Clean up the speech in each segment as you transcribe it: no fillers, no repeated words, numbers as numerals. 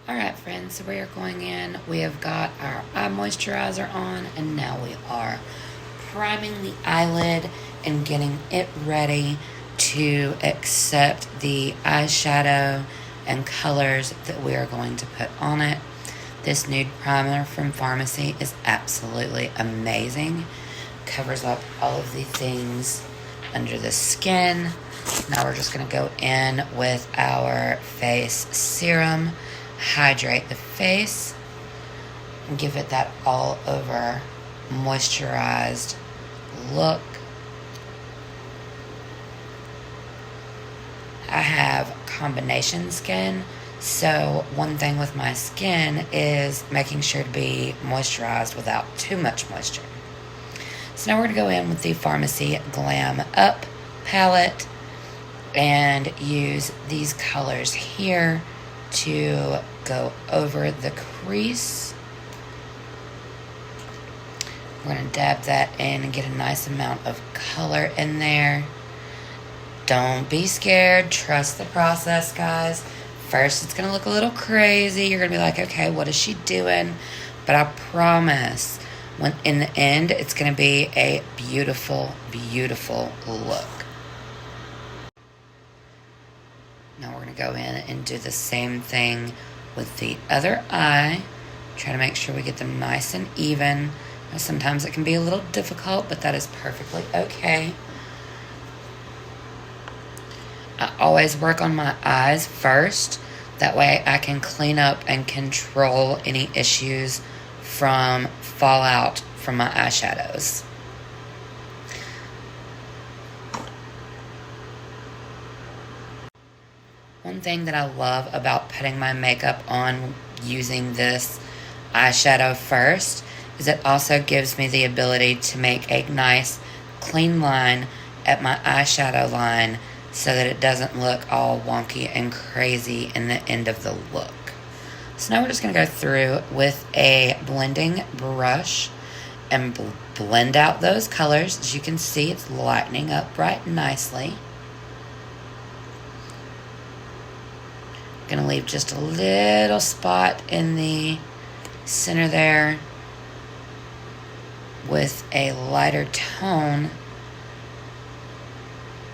Alright friends, so we are going in. We have got our eye moisturizer on, and now we are priming the eyelid and getting it ready to accept the eyeshadow and colors that we are going to put on it. This nude primer from Farmasi is absolutely amazing. Covers up all of the things under the skin. Now we're just going to go in with our face serum, hydrate the face, and give it that all over moisturized look. I have combination skin, so one thing with my skin is making sure to be moisturized without too much moisture. So now we're going to go in with the Farmasi Glam Up palette and use these colors here to go over the crease. We're going to dab that in and get a nice amount of color in there. Don't be scared. Trust the process, guys. First, it's going to look a little crazy. You're going to be like, okay, what is she doing? But I promise, when in the end, it's going to be a beautiful, beautiful look. Now we're going to go in and do the same thing with the other eye. Try to make sure we get them nice and even. Sometimes it can be a little difficult, but that is perfectly okay. I always work on my eyes first. That way I can clean up and control any issues from fallout from my eyeshadows. One thing that I love about putting my makeup on using this eyeshadow first is it also gives me the ability to make a nice clean line at my eyeshadow line so that it doesn't look all wonky and crazy in the end of the look. So now we're just going to go through with a blending brush and blend out those colors. As you can see, it's lightening up right nicely. Gonna leave just a little spot in the center there with a lighter tone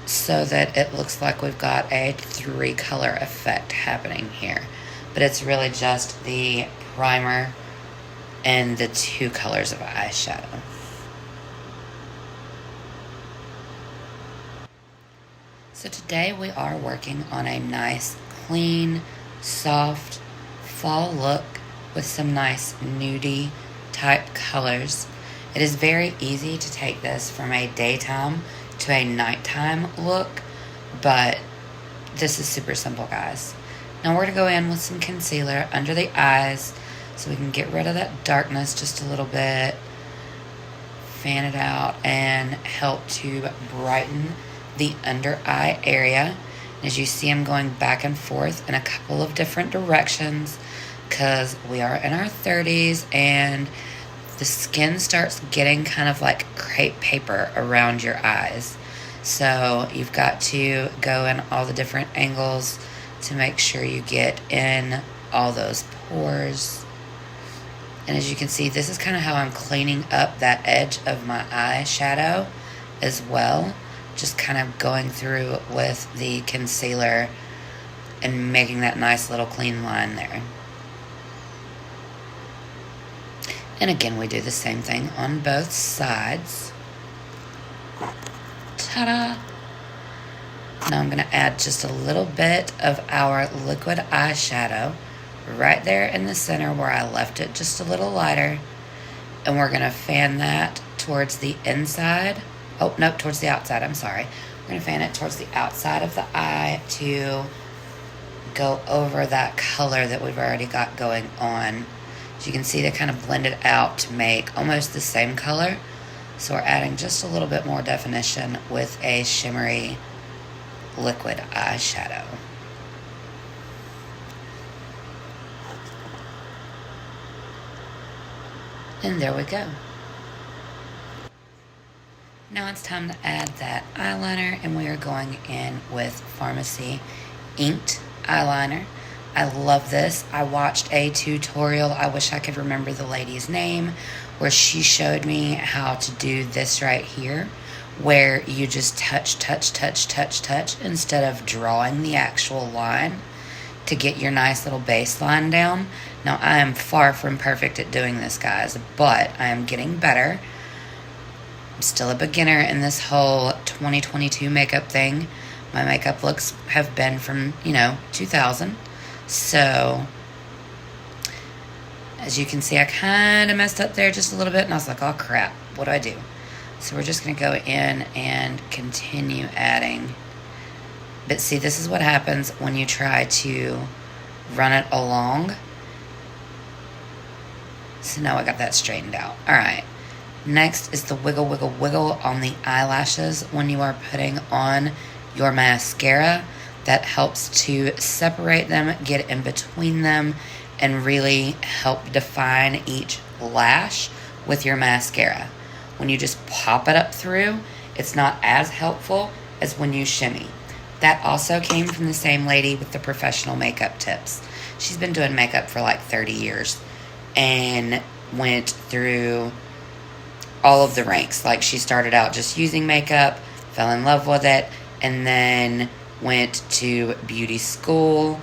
so that it looks like we've got a 3-color effect happening here. But it's really just the primer and the 2 colors of eyeshadow. So today we are working on a nice clean, soft fall look with some nice nudie type colors. It is very easy to take this from a daytime to a nighttime look, but this is super simple, guys. Now we're going to go in with some concealer under the eyes so we can get rid of that darkness just a little bit, fan it out, and help to brighten the under eye area. As you see, I'm going back and forth in a couple of different directions because we are in our 30s and the skin starts getting kind of like crepe paper around your eyes. So you've got to go in all the different angles to make sure you get in all those pores. And as you can see, this is kind of how I'm cleaning up that edge of my eyeshadow as well. Just kind of going through with the concealer and making that nice little clean line there. And again, we do the same thing on both sides. Ta-da! Now I'm going to add just a little bit of our liquid eyeshadow right there in the center where I left it just a little lighter. And we're going to fan that towards the inside. Oh, nope, towards the outside, I'm sorry. We're going to fan it towards the outside of the eye to go over that color that we've already got going on. As you can see, they kind of blended out to make almost the same color. So we're adding just a little bit more definition with a shimmery liquid eyeshadow. And there we go. Now it's time to add that eyeliner, and we are going in with Farmasi Inked Eyeliner. I love this. I watched a tutorial, I wish I could remember the lady's name, where she showed me how to do this right here, where you just touch instead of drawing the actual line to get your nice little baseline down. Now, I am far from perfect at doing this, guys, but I am getting better. I'm still a beginner in this whole 2022 makeup thing. My makeup looks have been from, 2000. So, as you can see, I kind of messed up there just a little bit, and I was like, oh crap, what do I do? So we're just going to go in and continue adding. But see, this is what happens when you try to run it along. So now I got that straightened out. All right. Next is the wiggle, wiggle, wiggle on the eyelashes when you are putting on your mascara. That helps to separate them, get in between them, and really help define each lash with your mascara. When you just pop it up through, it's not as helpful as when you shimmy. That also came from the same lady with the professional makeup tips. She's been doing makeup for like 30 years and went through all of the ranks. Like, she started out just using makeup, fell in love with it, and then went to beauty school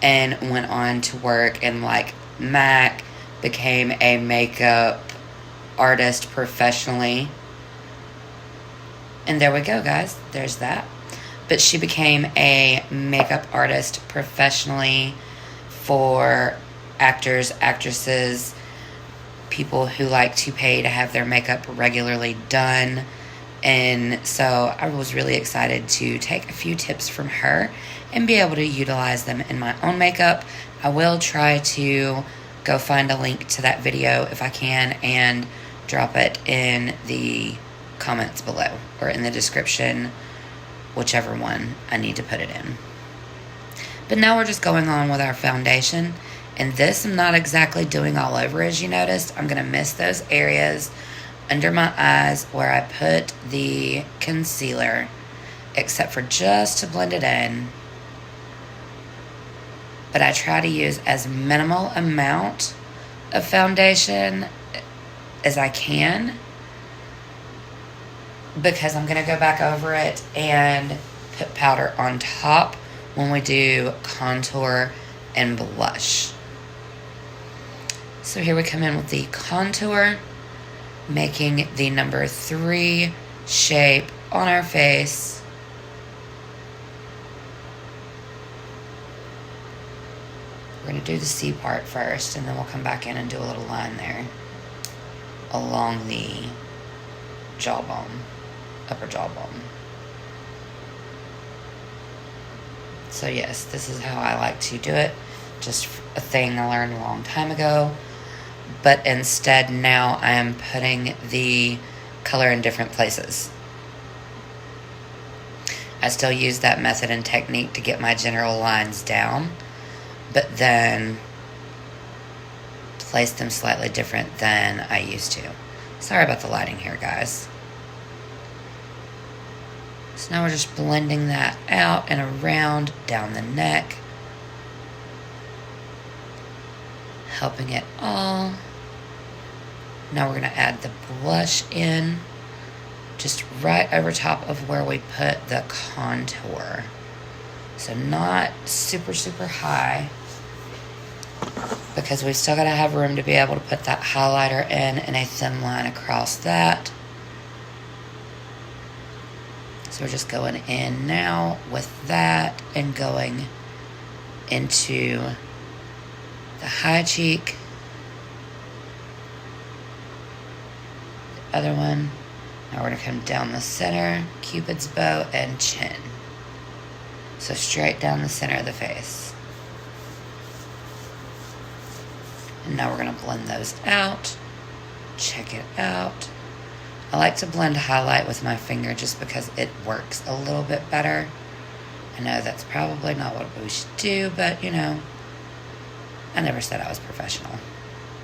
and went on to work in like MAC, became a makeup artist professionally. And there we go, guys. There's that. But she became a makeup artist professionally for actors, actresses, people who like to pay to have their makeup regularly done. And so I was really excited to take a few tips from her and be able to utilize them in my own makeup. I will try to go find a link to that video if I can and drop it in the comments below or in the description, whichever one I need to put it in. But now we're just going on with our foundation. And this I'm not exactly doing all over, as you noticed. I'm going to miss those areas under my eyes where I put the concealer, except for just to blend it in. But I try to use as minimal amount of foundation as I can, because I'm going to go back over it and put powder on top when we do contour and blush. So here we come in with the contour, making the number 3 shape on our face. We're going to do the C part first, and then we'll come back in and do a little line there along the jawbone, upper jawbone. So yes, this is how I like to do it. Just a thing I learned a long time ago. But instead now I am putting the color in different places. I still use that method and technique to get my general lines down, but then place them slightly different than I used to. Sorry about the lighting here, guys. So now we're just blending that out and around down the neck, helping it all. Now we're going to add the blush in, just right over top of where we put the contour. So not super, super high, because we've still got to have room to be able to put that highlighter in and a thin line across that. So we're just going in now with that and going into the high cheek, the other one. Now we're going to come down the center, Cupid's bow, and chin. So straight down the center of the face. And now we're going to blend those out. Check it out. I like to blend highlight with my finger just because it works a little bit better. I know that's probably not what we should do, but I never said I was professional.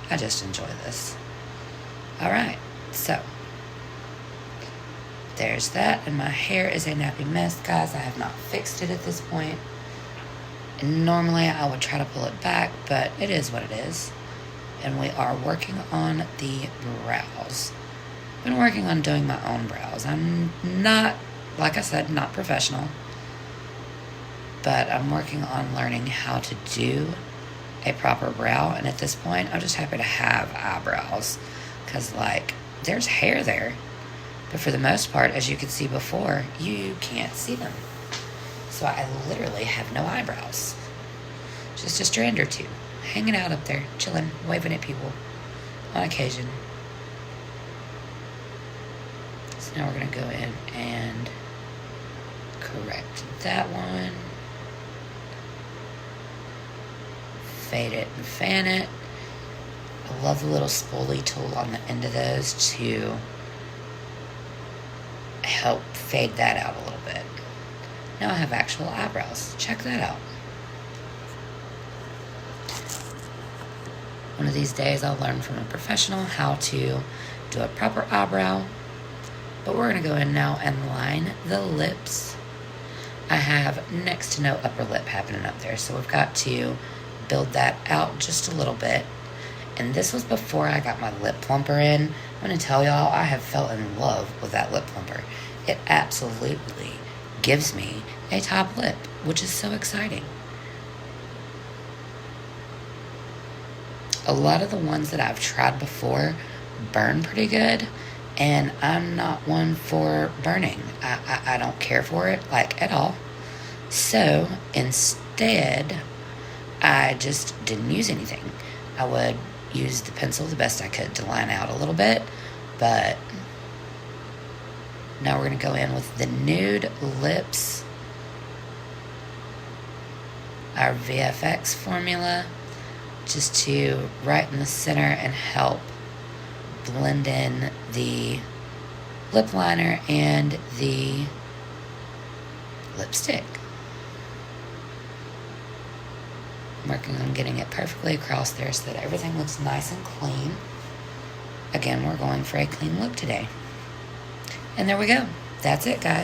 I just enjoy this. Alright, so there's that, and my hair is a nappy mess, guys. I have not fixed it at this point. And normally I would try to pull it back, but it is what it is. And we are working on the brows. Been working on doing my own brows. I'm not, like I said, not professional, but I'm working on learning how to do a proper brow. And at this point, I'm just happy to have eyebrows, because like there's hair there, but for the most part, as you can see before, you can't see them. So I literally have no eyebrows, just a strand or two hanging out up there, chilling, waving at people on occasion. So now we're going to go in and correct that one. Fade it and fan it. I love the little spoolie tool on the end of those to help fade that out a little bit. Now I have actual eyebrows. Check that out. One of these days I'll learn from a professional how to do a proper eyebrow. But we're going to go in now and line the lips. I have next to no upper lip happening up there, so we've got to build that out just a little bit. And this was before I got my lip plumper in. I'm going to tell y'all, I have fell in love with that lip plumper. It absolutely gives me a top lip, which is so exciting. A lot of the ones that I've tried before burn pretty good, and I'm not one for burning. I don't care for it, like, at all. So instead, I just didn't use anything. I would use the pencil the best I could to line out a little bit, but now we're going to go in with the nude lips, our VFX formula, just to right in the center and help blend in the lip liner and the lipstick. I'm working on getting it perfectly across there so that everything looks nice and clean. Again, we're going for a clean look today. And there we go. That's it, guys.